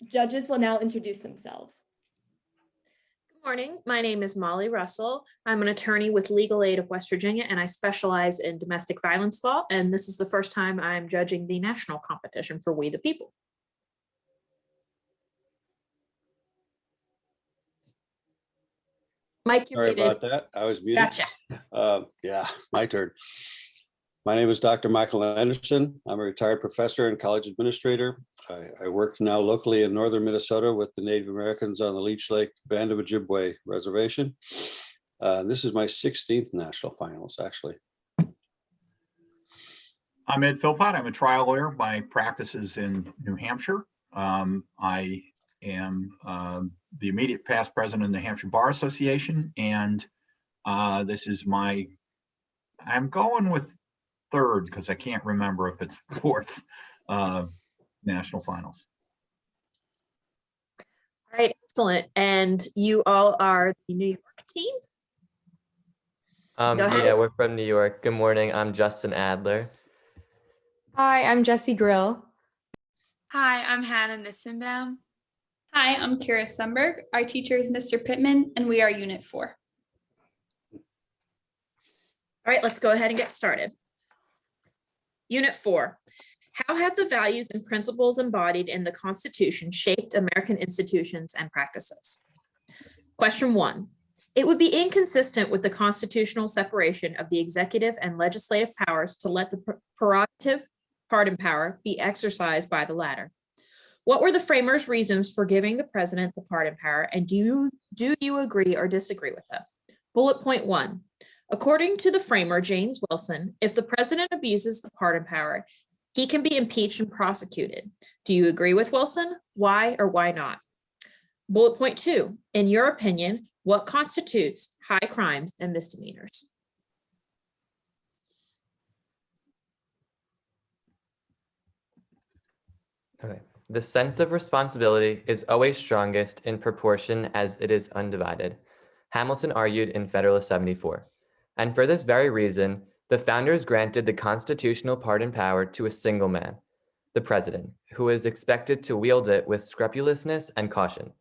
Judges will now introduce themselves. Good morning. My name is Molly Russell. I'm an attorney with Legal Aid of West Virginia, and I specialize in domestic violence law. And this is the first time I'm judging the national competition for We the People. Mike, you're Sorry muted. about that. I was muted. Gotcha. Yeah, my turn. My name is Dr. Michael Anderson. I'm a retired professor and college administrator. I work now locally in northern Minnesota with the Native Americans on the Leech Lake Band of Ojibwe Reservation. This is my 16th national finals, actually. I'm Ed Philpott. I'm a trial lawyer. My practice is in New Hampshire. I am the immediate past president of the New Hampshire Bar Association, and this is I'm going with third because I can't remember if it's fourth national finals. All right, excellent. And you all are the New York team? Go ahead. Yeah, we're from New York. Good morning. I'm Justin Adler. Hi, I'm Jessie Grill. Hi, I'm Hannah Nissenbaum. Hi, I'm Kira Sundberg. Our teacher is Mr. Pittman, and we are Unit 4. All right, let's go ahead and get started. Unit 4. How have the values and principles embodied in the Constitution shaped American institutions and practices? Question 1. It would be inconsistent with the constitutional separation of the executive and legislative powers to let the prerogative pardon power be exercised by the latter. What were the framers' reasons for giving the president the pardon power, and do you agree or disagree with them? Bullet point 1. According to the framer, James Wilson, if the president abuses the pardon power, he can be impeached and prosecuted. Do you agree with Wilson? Why or why not? Bullet point 2. In your opinion, what constitutes high crimes and misdemeanors? Okay. The sense of responsibility is always strongest in proportion as it is undivided. Hamilton argued in Federalist 74. And for this very reason, the founders granted the constitutional pardon power to a single man, the president, who is expected to wield it with scrupulousness and caution.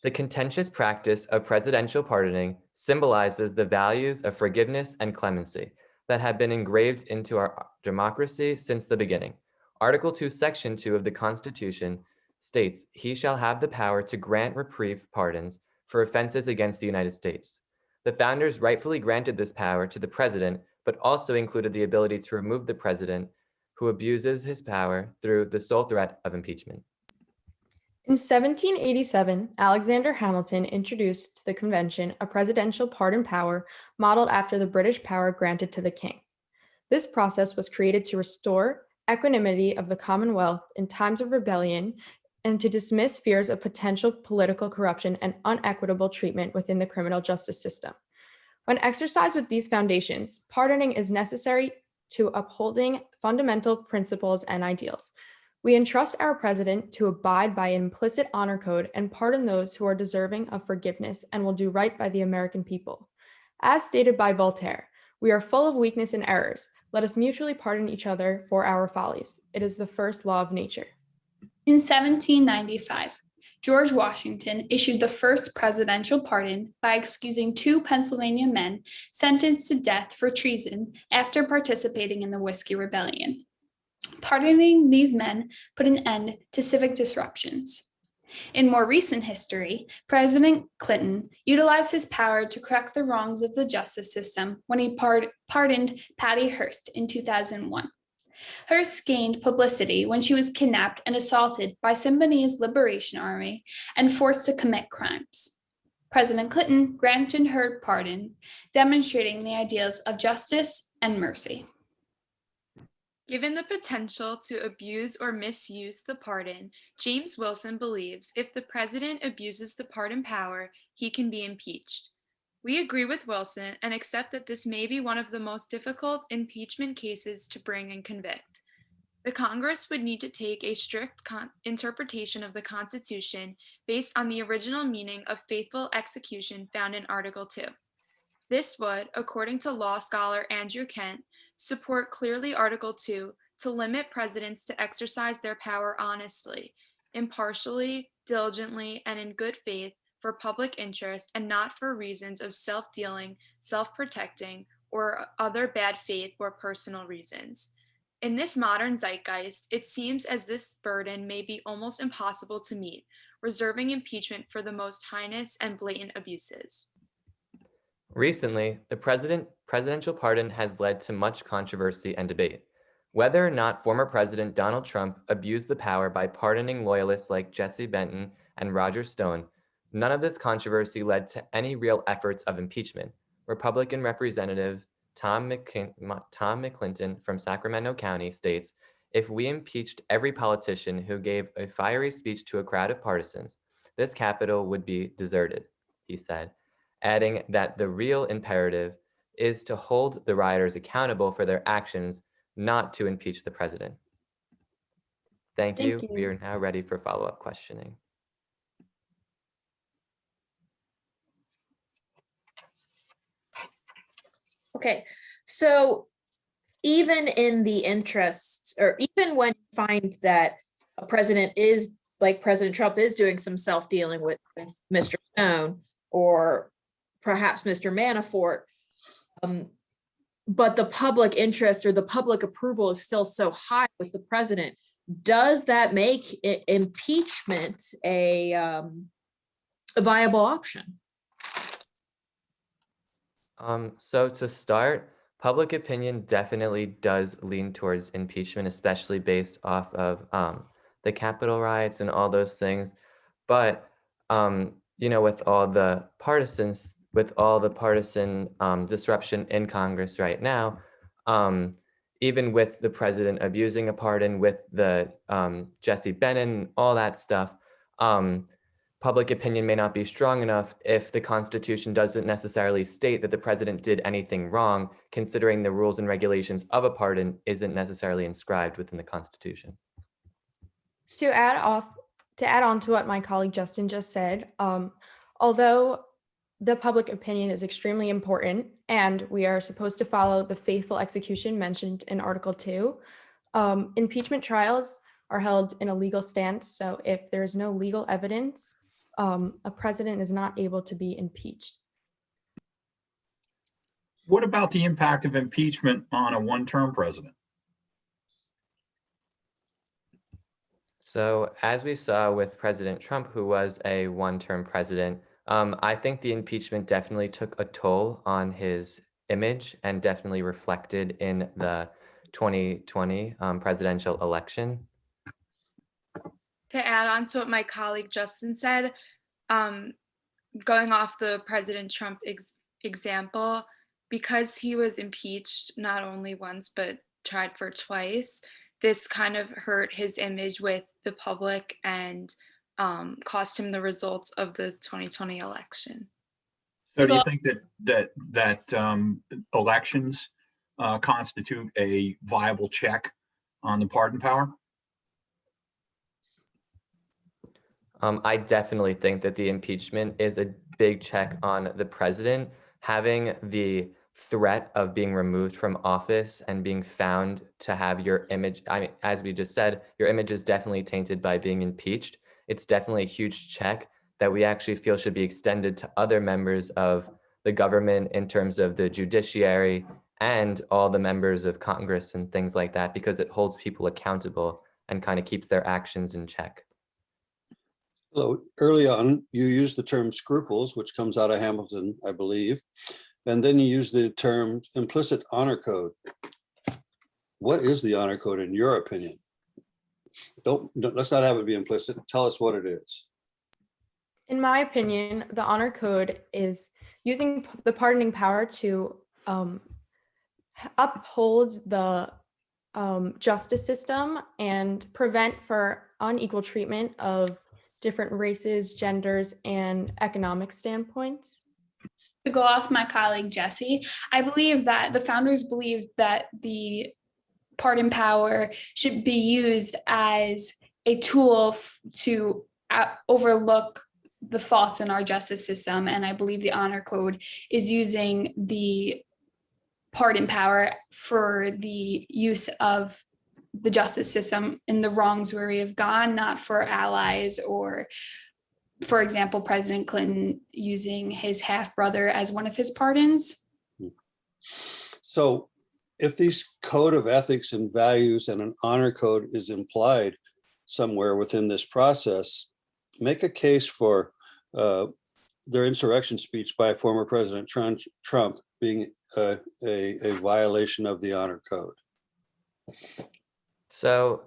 The contentious practice of presidential pardoning symbolizes the values of forgiveness and clemency that have been engraved into our democracy since the beginning. Article 2, Section 2 of the Constitution states, "He shall have the power to grant reprieve pardons for offenses against the United States." The founders rightfully granted this power to the president, but also included the ability to remove the president who abuses his power through the sole threat of impeachment. In 1787, Alexander Hamilton introduced to the convention a presidential pardon power modeled after the British power granted to the king. This process was created to restore equanimity of the Commonwealth in times of rebellion and to dismiss fears of potential political corruption and unequitable treatment within the criminal justice system. When exercised with these foundations, pardoning is necessary to upholding fundamental principles and ideals. We entrust our president to abide by an implicit honor code and pardon those who are deserving of forgiveness and will do right by the American people. As stated by Voltaire, we are full of weakness and errors. Let us mutually pardon each other for our follies. It is the first law of nature. In 1795, George Washington issued the first presidential pardon by excusing 2 Pennsylvania men sentenced to death for treason after participating in the Whiskey Rebellion. Pardoning these men put an end to civic disruptions. In more recent history, President Clinton utilized his power to correct the wrongs of the justice system when he pardoned Patty Hearst in 2001. Hearst gained publicity when she was kidnapped and assaulted by Symbionese Liberation Army and forced to commit crimes. President Clinton granted her pardon, demonstrating the ideals of justice and mercy. Given the potential to abuse or misuse the pardon, James Wilson believes if the president abuses the pardon power, he can be impeached. We agree with Wilson and accept that this may be one of the most difficult impeachment cases to bring and convict. The Congress would need to take a strict interpretation of the Constitution based on the original meaning of faithful execution found in Article 2. This would, according to law scholar Andrew Kent, support clearly Article 2 to limit presidents to exercise their power honestly, impartially, diligently, and in good faith for public interest and not for reasons of self-dealing, self-protecting, or other bad faith or personal reasons. In this modern zeitgeist, it seems as this burden may be almost impossible to meet, reserving impeachment for the most heinous and blatant abuses. Recently, the presidential pardon has led to much controversy and debate. Whether or not former President Donald Trump abused the power by pardoning loyalists like Jesse Benton and Roger Stone, none of this controversy led to any real efforts of impeachment. Republican Representative Tom McClinton from Sacramento County states, "If we impeached every politician who gave a fiery speech to a crowd of partisans, this Capitol would be deserted," he said, adding that the real imperative is to hold the rioters accountable for their actions, not to impeach the president. Thank Thank you. you. We are now ready for follow-up questioning. Okay, so even in the interest, or even when you find that a president is, like President Trump is doing some self-dealing with Mr. Stone or perhaps Mr. Manafort, but the public interest or the public approval is still so high with the president, does that make impeachment a viable option? So to start, public opinion definitely does lean towards impeachment, especially based off of the Capitol riots and all those things. But with all the partisan disruption in Congress right now, even with the president abusing a pardon, with the Jesse Benton, all that stuff, public opinion may not be strong enough if the Constitution doesn't necessarily state that the president did anything wrong, considering the rules and regulations of a pardon isn't necessarily inscribed within the Constitution. To add on to what my colleague Justin just said, although the public opinion is extremely important and we are supposed to follow the faithful execution mentioned in Article 2, impeachment trials are held in a legal stance. So if there's no legal evidence, a president is not able to be impeached. What about the impact of impeachment on a one-term president? So as we saw with President Trump, who was a one-term president, I think the impeachment definitely took a toll on his image and definitely reflected in the 2020 presidential election. To add on to what my colleague Justin said, going off the President Trump example, because he was impeached not only once but tried for twice, this kind of hurt his image with the public and cost him the results of the 2020 election. So do you think that elections constitute a viable check on the pardon power? I definitely think that the impeachment is a big check on the president. Having the threat of being removed from office and being found to have your image, as we just said, your image is definitely tainted by being impeached. It's definitely a huge check that we actually feel should be extended to other members of the government in terms of the judiciary and all the members of Congress and things like that, because it holds people accountable and kind of keeps their actions in check. Hello. Early on, you used the term scruples, which comes out of Hamilton, I believe. And then you use the term implicit honor code. What is the honor code in your opinion? Let's not have it be implicit. Tell us what it is. In my opinion, the honor code is using the pardoning power to uphold the justice system and prevent for unequal treatment of different races, genders, and economic standpoints. To go off my colleague Jesse, I believe that the founders believed that the pardon power should be used as a tool to overlook the faults in our justice system. And I believe the honor code is using the pardon power for the use of the justice system and the wrongs where we have gone, not for allies or, for example, President Clinton using his half brother as one of his pardons. So if these code of ethics and values and an honor code is implied somewhere within this process, make a case for their insurrection speech by former President Trump being a violation of the honor code. So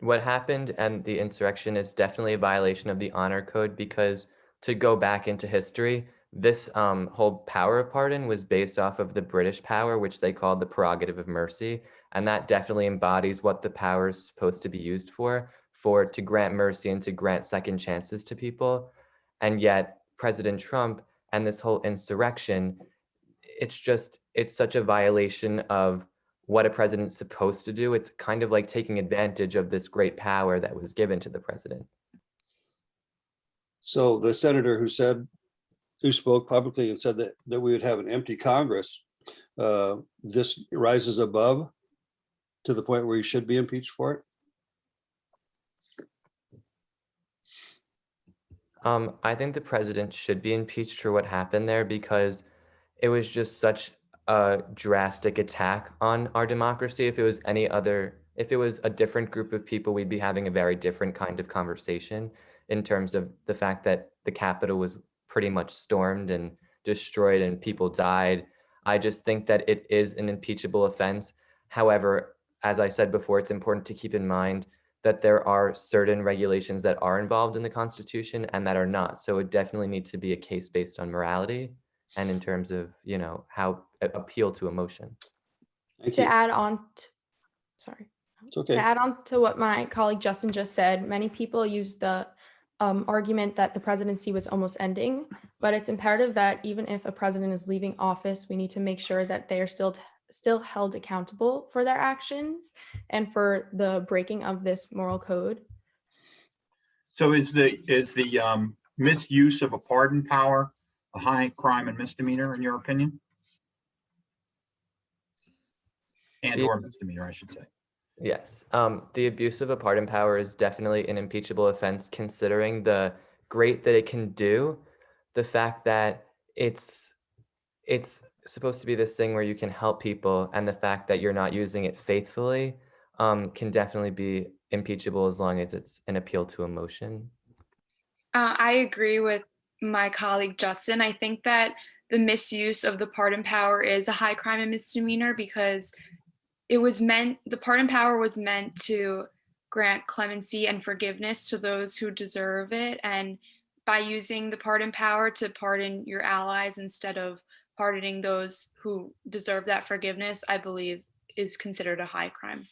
what happened and the insurrection is definitely a violation of the honor code, because to go back into history, this whole power of pardon was based off of the British power, which they called the prerogative of mercy. And that definitely embodies what the power is supposed to be used for to grant mercy and to grant second chances to people. And yet President Trump and this whole insurrection, it's such a violation of what a president's supposed to do. It's kind of like taking advantage of this great power that was given to the president. So the senator who spoke publicly and said that we would have an empty Congress, this rises above to the point where he should be impeached for it? I think the president should be impeached for what happened there, because it was just such a drastic attack on our democracy. If it was a different group of people, we'd be having a very different kind of conversation in terms of the fact that the Capitol was pretty much stormed and destroyed and people died. I just think that it is an impeachable offense. However, as I said before, it's important to keep in mind that there are certain regulations that are involved in the Constitution and that are not. So it definitely needs to be a case based on morality and in terms of, how appeal to emotion. Thank To you. add on, It's okay. To add on to what my colleague Justin just said, many people use the argument that the presidency was almost ending, but it's imperative that even if a president is leaving office, we need to make sure that they are still held accountable for their actions and for the breaking of this moral code. So is the misuse of a pardon power a high crime and misdemeanor in your opinion? Or misdemeanor, I should say. Yes, the abuse of a pardon power is definitely an impeachable offense, considering the great that it can do, the fact that it's supposed to be this thing where you can help people, and the fact that you're not using it faithfully can definitely be impeachable as long as it's an appeal to emotion. I agree with my colleague Justin. I think that the misuse of the pardon power is a high crime and misdemeanor because the pardon power was meant to grant clemency and forgiveness to those who deserve it. And by using the pardon power to pardon your allies instead of pardoning those who deserve that forgiveness, I believe is considered a high crime.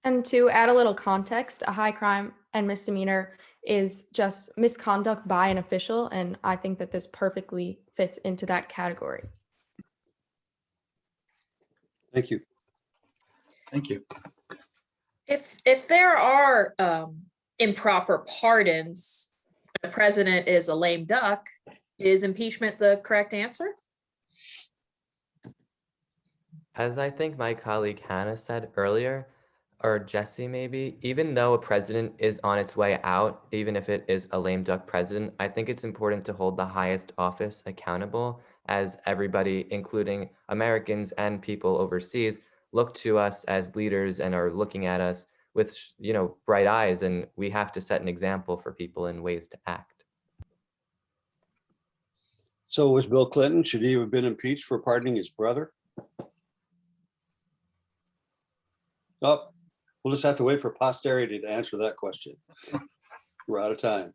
And to add a little context, a high crime and misdemeanor is just misconduct by an official, and I think that this perfectly fits into that category. Thank you. Thank you. If there are improper pardons, the president is a lame duck, is impeachment the correct answer? As I think my colleague Hannah said earlier, or Jesse maybe, even though a president is on its way out, even if it is a lame duck president, I think it's important to hold the highest office accountable, as everybody, including Americans and people overseas, look to us as leaders and are looking at us with, bright eyes, and we have to set an example for people in ways to act. So was Bill Clinton, should he have been impeached for pardoning his brother? Oh, we'll just have to wait for posterity to answer that question. We're out of time.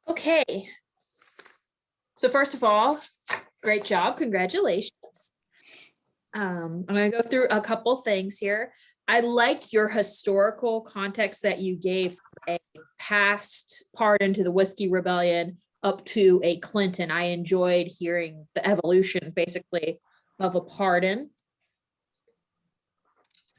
Okay. So first of all, great job. Congratulations. I'm going to go through a couple things here. I liked your historical context that you gave for a past pardon to the Whiskey Rebellion up to a Clinton. I enjoyed hearing the evolution, basically, of a pardon.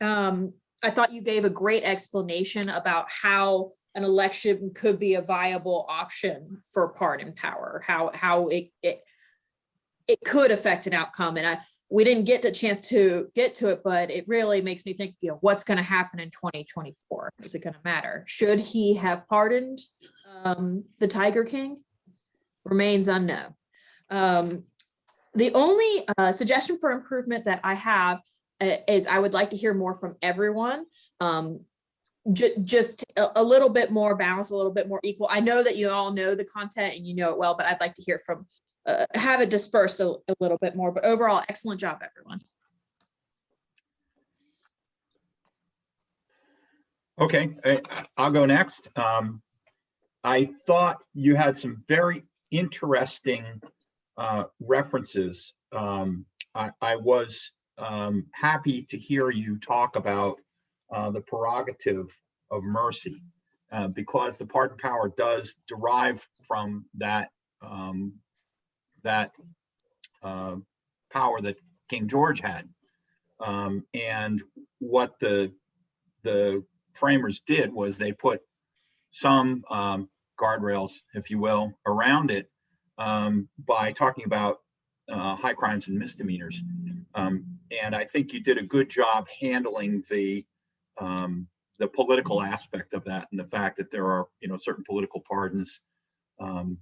I thought you gave a great explanation about how an election could be a viable option for pardon power, how it it could affect an outcome. And we didn't get the chance to get to it, but it really makes me think, what's going to happen in 2024? Is it going to matter? Should he have pardoned the Tiger King? Remains unknown. The only suggestion for improvement that I have is I would like to hear more from everyone. Just a little bit more balanced, a little bit more equal. I know that you all know the content and you know it well, but I'd like to hear from, have it dispersed a little bit more. But overall, excellent job, everyone. Okay, I'll go next. I thought you had some very interesting references. I was happy to hear you talk about the prerogative of mercy, because the pardon power does derive from that power that King George had, and what the framers did was they put some guardrails, if you will, around it by talking about high crimes and misdemeanors. And I think you did a good job handling the political aspect of that, and the fact that there are, certain political pardons. And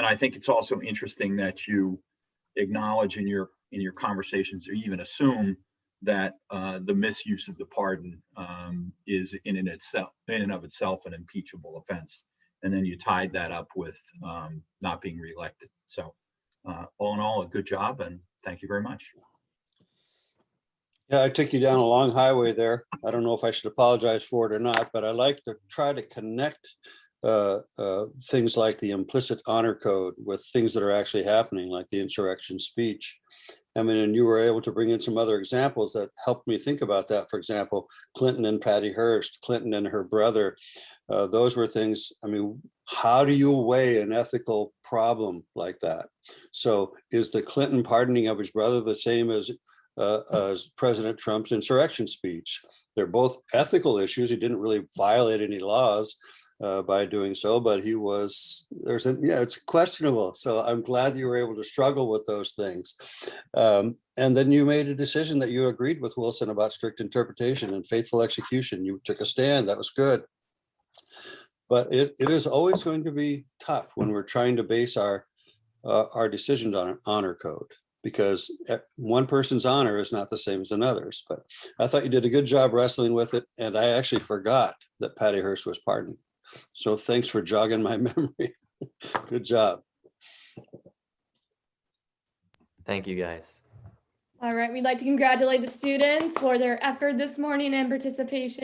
I think it's also interesting that you acknowledge in your conversations, or even assume that the misuse of the pardon is in and of itself an impeachable offense. And then you tied that up with not being reelected. So all in all, a good job, and thank you very much. Yeah, I took you down a long highway there. I don't know if I should apologize for it or not, but I like to try to connect things like the implicit honor code with things that are actually happening, like the insurrection speech. I mean, and you were able to bring in some other examples that helped me think about that. For example, Clinton and Patty Hearst, Clinton and her brother. Those were things, I mean, how do you weigh an ethical problem like that? So is the Clinton pardoning of his brother the same as President Trump's insurrection speech? They're both ethical issues. He didn't really violate any laws by doing so, but he was, it's questionable. So I'm glad you were able to struggle with those things. And then you made a decision that you agreed with Wilson about strict interpretation and faithful execution. You took a stand. That was good. But it is always going to be tough when we're trying to base our decisions on an honor code, because one person's honor is not the same as another's. But I thought you did a good job wrestling with it. And I actually forgot that Patty Hearst was pardoned. So thanks for jogging my memory. Good job. Thank you, guys. All right, we'd like to congratulate the students for their effort this morning and participation.